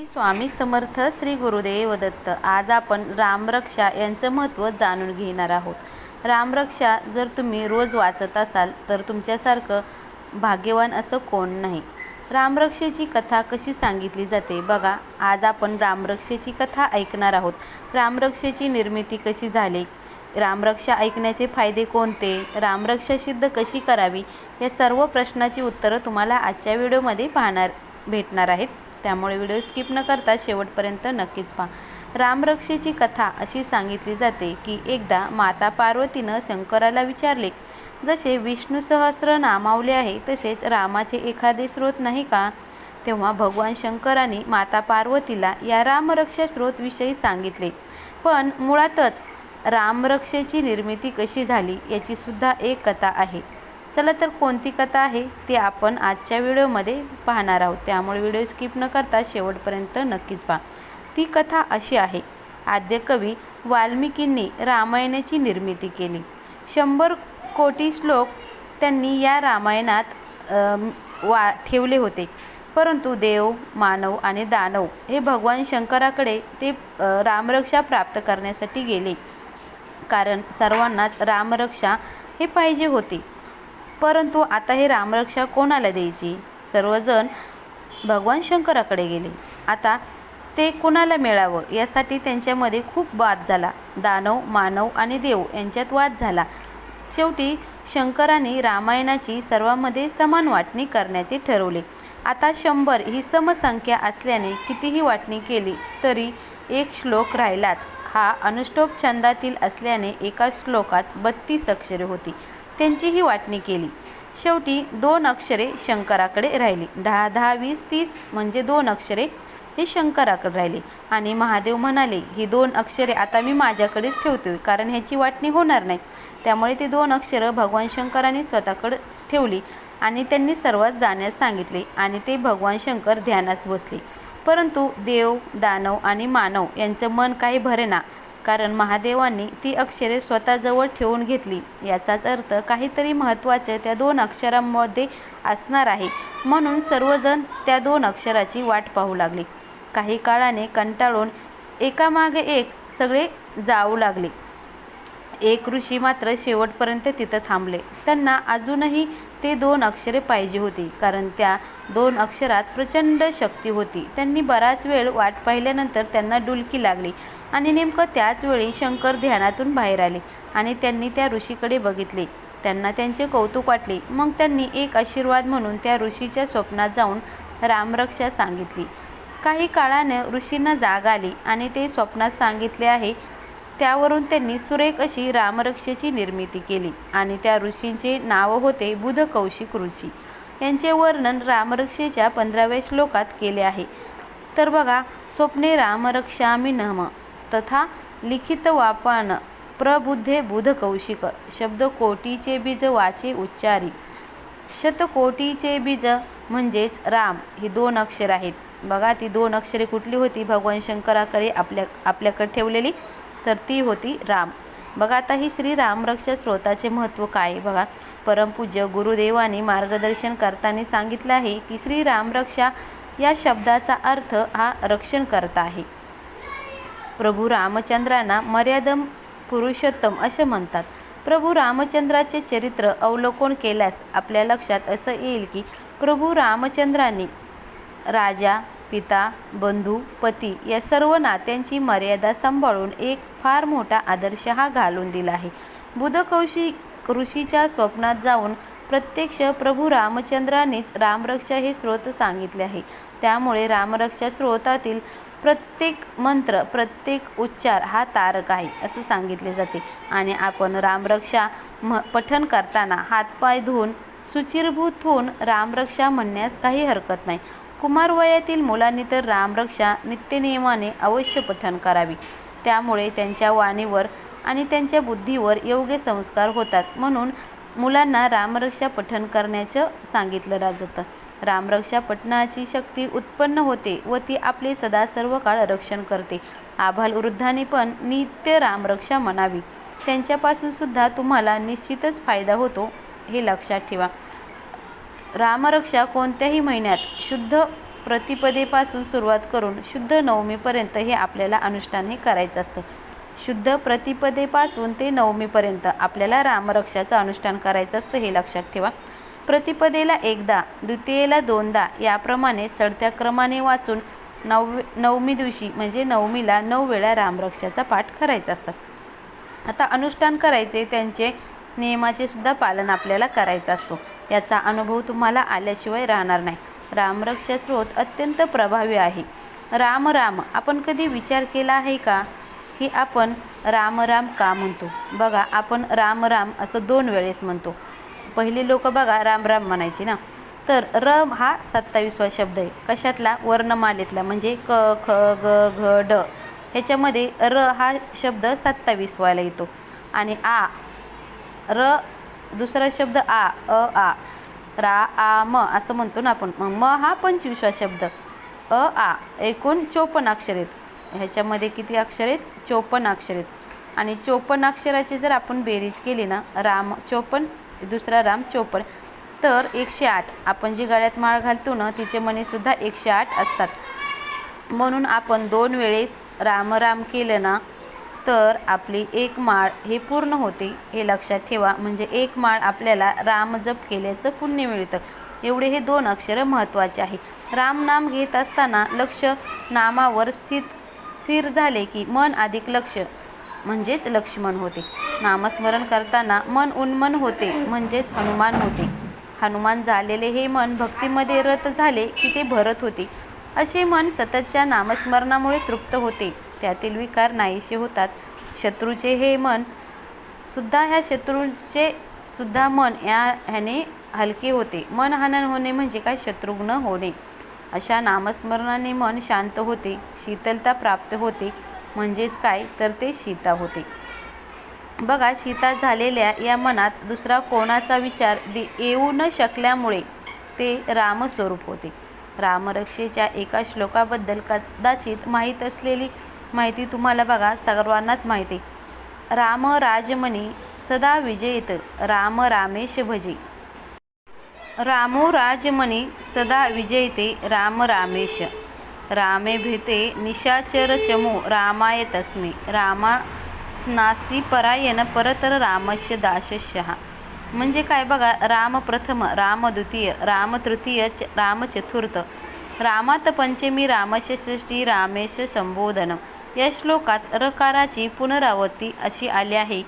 स्वामी समर्थ श्री गुरुदेव दत्त. आज आपण रामरक्षा यांचं महत्त्व जाणून घेणार आहोत. रामरक्षा जर तुम्ही रोज वाचत असाल तर तुमच्यासारखं भाग्यवान असं कोण नाही. रामरक्षेची कथा कशी सांगितली जाते बघा. आज आपण रामरक्षेची कथा ऐकणार आहोत. रामरक्षेची निर्मिती कशी झाली, रामरक्षा ऐकण्याचे फायदे कोणते, रामरक्षा सिद्ध कशी करावी, या सर्व प्रश्नाची उत्तरं तुम्हाला आजच्या व्हिडिओमध्ये भेटणार आहेत. त्यामुळे व्हिडिओ स्किप न करता शेवटपर्यंत नक्कीच पहा. रामरक्षेची कथा अशी सांगितली जाते की एकदा माता पार्वतीनं शंकराला विचारले, जसे विष्णू सहस्र नामावले आहे तसेच रामाचे एखादे स्रोत नाही का? तेव्हा भगवान शंकरांनी माता पार्वतीला या रामरक्षा स्रोतविषयी सांगितले. पण मुळातच रामरक्षेची निर्मिती कशी झाली याची सुद्धा एक कथा आहे. चला तर कोणती कथा आहे ते आपण आजच्या व्हिडिओमध्ये पाहणार आहोत. त्यामुळे व्हिडिओ स्किप न करता शेवटपर्यंत नक्कीच पहा. ती कथा अशी आहे. आद्यकवी वाल्मिकींनी रामायणाची निर्मिती केली. 100 कोटी श्लोक त्यांनी या रामायणात ठेवले होते. परंतु देव, मानव आणि दानव हे भगवान शंकराकडे ते रामरक्षा प्राप्त करण्यासाठी गेले, कारण सर्वांनाच रामरक्षा हे पाहिजे होते. परंतु आता हे रामरक्षा कोणाला द्यायची? सर्वजण भगवान शंकराकडे गेले. आता ते कोणाला मिळावं यासाठी त्यांच्यामध्ये खूप वाद झाला. दानव, मानव आणि देव यांच्यात वाद झाला. शेवटी शंकराने रामायणाची सर्वांमध्ये समान वाटणी करण्याचे ठरवले. आता 100 ही समसंख्या असल्याने कितीही वाटणी केली तरी एक श्लोक राहिलाच. हा अनुष्टुप छंदातील असल्याने एका श्लोकात 32 अक्षरे होती. त्यांचीही वाटणी केली. शेवटी 2 अक्षरे शंकराकडे राहिली. 10, 10, 20, 30 म्हणजे 2 अक्षरे हे शंकराकडे राहिले. आणि महादेव म्हणाले, ही 2 अक्षरे आता मी माझ्याकडेच ठेवतोय, कारण ह्याची वाटणी होणार नाही. त्यामुळे ती 2 अक्षरं भगवान शंकरांनी स्वतःकडे ठेवली आणि त्यांनी सर्वात जाण्यास सांगितले आणि ते भगवान शंकर ध्यानास बसले. परंतु देव, दानव आणि मानव यांचं मन काही भरेना, कारण महादेवांनी ती अक्षरे स्वतःजवळ ठेवून घेतली. याचाच अर्थ काहीतरी महत्त्वाचं त्या 2 अक्षरांमध्ये असणार आहे. म्हणून सर्वजण त्या 2 अक्षराची वाट पाहू लागले. काही काळाने कंटाळून एकामागे एक सगळे जाऊ लागले. एक ऋषी मात्र शेवटपर्यंत तिथं थांबले. त्यांना अजूनही ते 2 अक्षरे पाहिजे होती, कारण त्या 2 अक्षरात प्रचंड शक्ती होती. त्यांनी बराच वेळ वाट पाहिल्यानंतर त्यांना डुलकी लागली आणि नेमकं त्याच वेळी शंकर ध्यानातून बाहेर आले आणि त्यांनी त्या ऋषीकडे बघितले. त्यांना त्यांचे कौतुक वाटले. मग त्यांनी एक आशीर्वाद म्हणून त्या ऋषीच्या स्वप्नात जाऊन रामरक्षा सांगितली. काही काळाने ऋषींना जाग आली आणि ते स्वप्नात सांगितले आहे त्यावरून त्यांनी सुरेख अशी रामरक्षेची निर्मिती केली. आणि त्या ऋषींचे नाव होते बुधकौशिक ऋषी. यांचे वर्णन रामरक्षेच्या 15व्या श्लोकात केले आहे. तर बघा, स्वप्ने रामरक्षामि नम तथा लिखित वापन प्रबुद्धे बुधकौशिक, शब्द कोटीचे बीज वाचे उच्चारी. शतकोटीचे बीज म्हणजेच राम ही 2 अक्षर आहेत. बघा, ती 2 अक्षरे कुठली होती? भगवान शंकराकडे आपल्याकडे ठेवलेली, तर ती होती राम. बघा, आता ही श्री रामरक्षा स्रोताचे महत्त्व काय बघा. परमपूज्य गुरुदेवांनी मार्गदर्शन करताना सांगितलं आहे की श्री रामरक्षा या शब्दाचा अर्थ हा रक्षण करता आहे. प्रभू रामचंद्रांना मर्यादम पुरुषोत्तम असे म्हणतात. प्रभू रामचंद्राचे चरित्र अवलोकन केल्यास आपल्या लक्षात असं येईल की प्रभू रामचंद्रांनी राजा, पिता, बंधू, पती या सर्व नात्यांची मर्यादा सांभाळून एक फार मोठा आदर्श हा घालून दिला आहे. बुधकौशिक ऋषीच्या स्वप्नात जाऊन प्रत्यक्ष प्रभू रामचंद्रांनीच रामरक्षा हे स्रोत सांगितले आहे. त्यामुळे रामरक्षा स्रोतातील प्रत्येक मंत्र, प्रत्येक उच्चार हा तारक आहे असं सांगितले जाते. आणि आपण रामरक्षा पठण करताना हातपाय धुवून शुचिर्भूत होऊन रामरक्षा म्हणण्यास काही हरकत नाही. कुमार वयातील मुलांनी तर रामरक्षा नित्यनियमाने अवश्य पठण करावी. त्यामुळे त्यांच्या वाणीवर आणि त्यांच्या बुद्धीवर योग्य संस्कार होतात. म्हणून मुलांना रामरक्षा पठण करण्याचं सांगितलं जातं. रामरक्षा पठणाची शक्ती उत्पन्न होते व ती आपले सदा सर्व काळ रक्षण करते. आबालवृद्धांनी पण नित्य रामरक्षा म्हणावी. त्यांच्यापासून सुद्धा तुम्हाला निश्चितच फायदा होतो, हे लक्षात ठेवा. रामरक्षा कोणत्याही महिन्यात शुद्ध प्रतिपदेपासून सुरुवात करून शुद्ध नवमीपर्यंत हे आपल्याला अनुष्ठान हे करायचं असतं. शुद्ध प्रतिपदेपासून ते नवमीपर्यंत आपल्याला रामरक्षाचं अनुष्ठान करायचं असतं, हे लक्षात ठेवा. प्रतिपदेला एकदा, द्वितीयेला दोनदा याप्रमाणे चढत्या क्रमाने वाचून नवमी दिवशी म्हणजे नवमीला 9 वेळा रामरक्षाचा पाठ करायचा असतं. आता अनुष्ठान करायचे त्यांचे नियमाचे सुद्धा पालन आपल्याला करायचं असतो. याचा अनुभव तुम्हाला आल्याशिवाय राहणार नाही. रामरक्षा स्रोत अत्यंत प्रभावी आहे. राम राम आपण कधी विचार केला आहे का की आपण राम राम का म्हणतो? बघा, आपण राम राम असं 2 वेळेस म्हणतो. पहिले लोक बघा राम राम म्हणायचे ना. तर र हा 27वा शब्द आहे. कशातला? वर्णमालेतला, म्हणजे क ख ग घ ड ह्याच्यामध्ये र हा शब्द 27 व्हायला येतो. आणि आ र दुसरा शब्द आ आ रा आ म असं म्हणतो ना आपण. म हा 25वा शब्द आ. एकूण 54 अक्षर आहेत. ह्याच्यामध्ये किती अक्षर आहेत? 54 अक्षर आहेत. आणि 54 अक्षराची जर आपण बेरीज केली ना, राम 54 दुसरा राम 54, तर 108. आपण जी गळ्यात माळ घालतो ना तिचे मणीसुद्धा 108 असतात. म्हणून आपण 2 वेळेस राम राम केलं ना तर आपली 1 माळ हे पूर्ण होते, हे लक्षात ठेवा. म्हणजे 1 माळ आपल्याला रामजप केल्याचं पुण्य मिळतं. एवढे हे 2 अक्षरं महत्त्वाचे आहे. राम नाम घेत असताना लक्ष नामावर स्थिर झाले की मन अधिक लक्ष म्हणजेच लक्ष्मण होते. नामस्मरण करताना मन उन्मन होते म्हणजेच हनुमान होते. हनुमान झालेले हे मन भक्तीमध्ये रत झाले की ते भरत होते. असे मन सततच्या नामस्मरणामुळे तृप्त होते. त्यातील विकार नाहीसे होतात. शत्रूचे हे मन सुद्धा ह्या शत्रूचे सुद्धा मन ह्याने हलके होते. मन हनन होणे म्हणजे काय? शत्रुघ्न होणे. अशा नामस्मरणाने मन शांत होते, शीतलता प्राप्त होते. म्हणजेच काय? तर ते सीता होते. बघा, सीता झालेल्या या मनात दुसरा कोणाचा विचार येऊ न शकल्यामुळे ते रामस्वरूप होते. रामरक्षेच्या एका श्लोकाबद्दल कदाचित माहीत असलेली माहिती तुम्हाला बघा सर्वांनाच माहिती. राम राजमणी सदा विजयित, राम रामेश भजे. रामो राजमणी सदा विजयते, राम रामेश. रामे भेते निशाचर चमो, रामाय तस्मे. रामा नास्ति परायण, परतर रामस्य दासस्यः. म्हणजे काय बघा, राम प्रथम, राम द्वितीय, राम तृतीय, राम चतुर्थ, रामात पंचमी, रामस्य षष्ठी, रामेश संबोधन. या श्लोकात रकाराची पुनरावृत्ती अशी आली आहे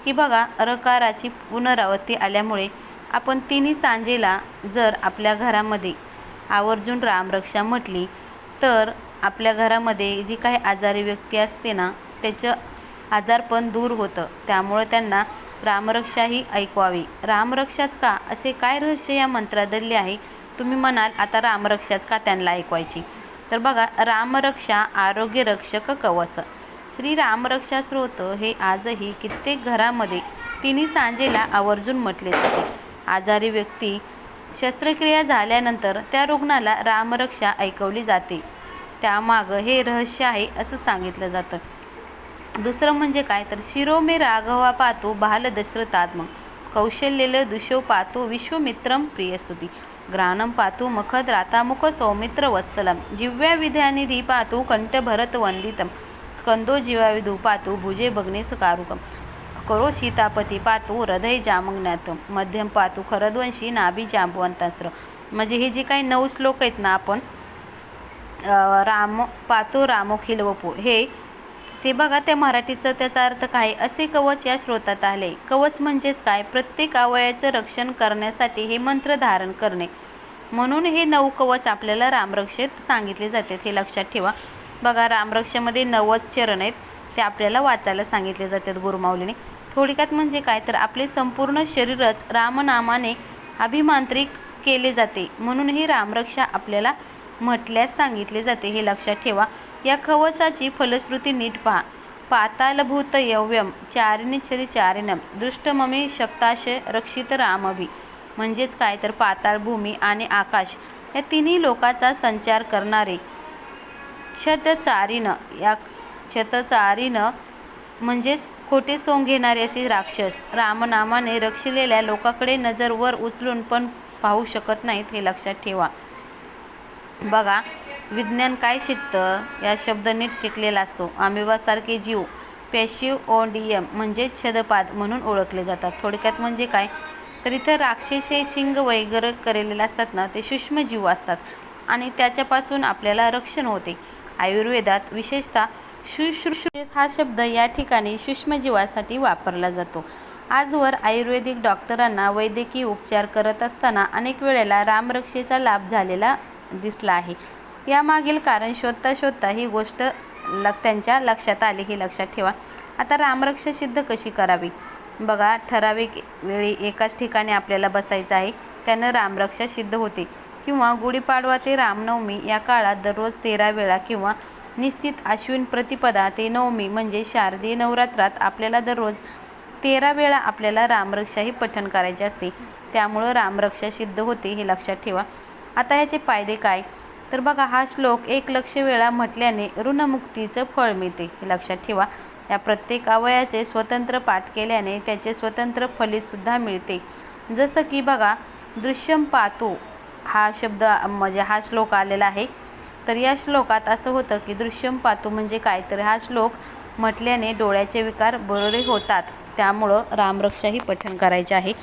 की बघा, रकाराची पुनरावृत्ती आल्यामुळे आपण तिन्ही सांजेला जर आपल्या घरामध्ये आवर्जून रामरक्षा म्हटली तर आपल्या घरामध्ये जी काही आजारी व्यक्ती असते ना त्याचं आजारपण दूर होतं. त्यामुळे त्यांना रामरक्षा ही ऐकवावी. रामरक्षाच का? असे काय रहस्य या मंत्रात दडले आहे? तुम्ही म्हणाल आता रामरक्षाच का त्यांना ऐकवायची? तर बघा, रामरक्षा आरोग्य रक्षक कवच. श्री रामरक्षा स्तोत्र हे आजही कित्येक घरामध्ये तिन्ही सांजेला आवर्जून म्हटले जाते. आजारी व्यक्ती शस्त्रक्रिया झाल्यानंतर त्या रुग्णाला रामरक्षा ऐकवली जाते. त्यामागं हे रहस्य आहे असं सांगितलं जातं. दुसरं म्हणजे काय? तर शिरो मे राघवा पातो बाल दशरथात्मक, कौशल्येल दुष्यो पातो विश्वमित्रम प्रियस्तुती, ग्राणम पातो मखद रातामुख सौमित्र वत्सलम, जिव्या विद्यानिधी पातो कंठ भरत वंदितम, स्कंदो जीवाविधू पातो भुजे भग्नेस कारुकम, करो सीतापती पातो हृदय जामग्नातम, मध्यम पातो खरद्वंशी नाभी जांबवंतास्त्र. म्हणजे हे जे काही 9 श्लोक आहेत ना, आपण राम पातो रामोखिल वपू हे ते बघा, त्या मराठीचं त्याचा अर्थ काय? असे कवच या श्रोतात आले. कवच म्हणजेच काय? प्रत्येक अवयवाचं रक्षण करण्यासाठी हे मंत्र धारण करणे. म्हणून हे 9 कवच आपल्याला रामरक्षेत सांगितले जातात, हे लक्षात ठेवा. बघा, रामरक्षेमध्ये 9 चरण आहेत, ते आपल्याला वाचायला सांगितले जातात गुरुमाऊलीने. थोडक्यात म्हणजे काय? तर आपले संपूर्ण शरीरच रामनामाने अभिमांत्रित केले जाते. म्हणून ही रामरक्षा आपल्याला म्हटल्यास सांगितले जाते, हे लक्षात ठेवा. या कवचाची फलश्रुती नीट पहा. पातालभूत यव्यम चारिणी छदी चारिणम दृष्टममी शक्ताश रक्षित रामभी. म्हणजेच काय? तर पाताळ, भूमी आणि आकाश या तिन्ही लोकाचा संचार करणारे क्षतचारिण. या क्षतचारिण म्हणजेच खोटे सोंग घेणारे असे राक्षस रामनामाने रक्षिलेल्या लोकांकडे नजर वर उचलून पण पाहू शकत नाहीत, हे लक्षात ठेवा. बघा, विज्ञान काय शिकतं, या शब्द नीट शिकलेला असतो. अमिबासारखे जीव पॅशिओडियम म्हणजे छेदपाद म्हणून ओळखले जातात. थोडक्यात म्हणजे काय, तर इथं राक्षसे शिंग वगैरे केलेले असतात ना, ते सूक्ष्मजीव असतात आणि त्याच्यापासून आपल्याला रक्षण होते. आयुर्वेदात विशेषतः शुश्रूषा हा शब्द या ठिकाणी सूक्ष्मजीवासाठी वापरला जातो. आजवर आयुर्वेदिक डॉक्टरांना वैद्यकीय उपचार करत असताना अनेक वेळेला रामरक्षेचा लाभ झालेला दिसला आहे. यामागील कारण शोधता ही गोष्ट त्यांच्या लक्षात आली, हे लक्षात ठेवा. आता रामरक्षा सिद्ध कशी करावी, बघा, ठराविक वेळी एकाच ठिकाणी आपल्याला बसायचं आहे, त्यानं रामरक्षा सिद्ध होते. किंवा गुढीपाडवा ते रामनवमी या काळात दररोज 13 वेळा किंवा निश्चित अश्विन प्रतिपदा ते नवमी म्हणजे शारदीय नवरात्रात आपल्याला दररोज 13 वेळा आपल्याला रामरक्षाही पठण करायचे असते. त्यामुळं रामरक्षा सिद्ध होते, हे लक्षात ठेवा. आता याचे फायदे काय, तर बघा, हा श्लोक 1,00,000 वेळा म्हटल्याने ऋणमुक्तीचं फळ मिळते, हे लक्षात ठेवा. या प्रत्येक अवयाचे स्वतंत्र पाठ केल्याने त्याचे स्वतंत्र फलितसुद्धा मिळते. जसं की बघा, दृश्यम पातो हा शब्द म्हणजे हा श्लोक आलेला आहे. तर या श्लोकात असं होतं की दृश्यम पातो म्हणजे काय, तर हा श्लोक म्हटल्याने डोळ्याचे विकार बरे होतात. त्यामुळं रामरक्षाही पठण करायचे आहे.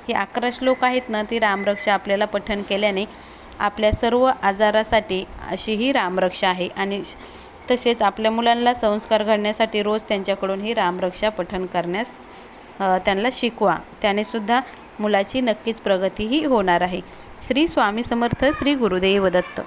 हे 11 श्लोक आहेत ना, ती रामरक्षा आपल्याला पठण केल्याने आपल्या सर्व आजारासाठी अशी ही रामरक्षा आहे. आणि तसेच आपल्या मुलांना संस्कार घडण्यासाठी रोज त्यांच्याकडून ही रामरक्षा पठण करण्यास त्यांना शिकवा. त्याने सुद्धा मुलाची नक्कीच प्रगतीही होणार आहे. श्री स्वामी समर्थ. श्री गुरुदेव दत्त.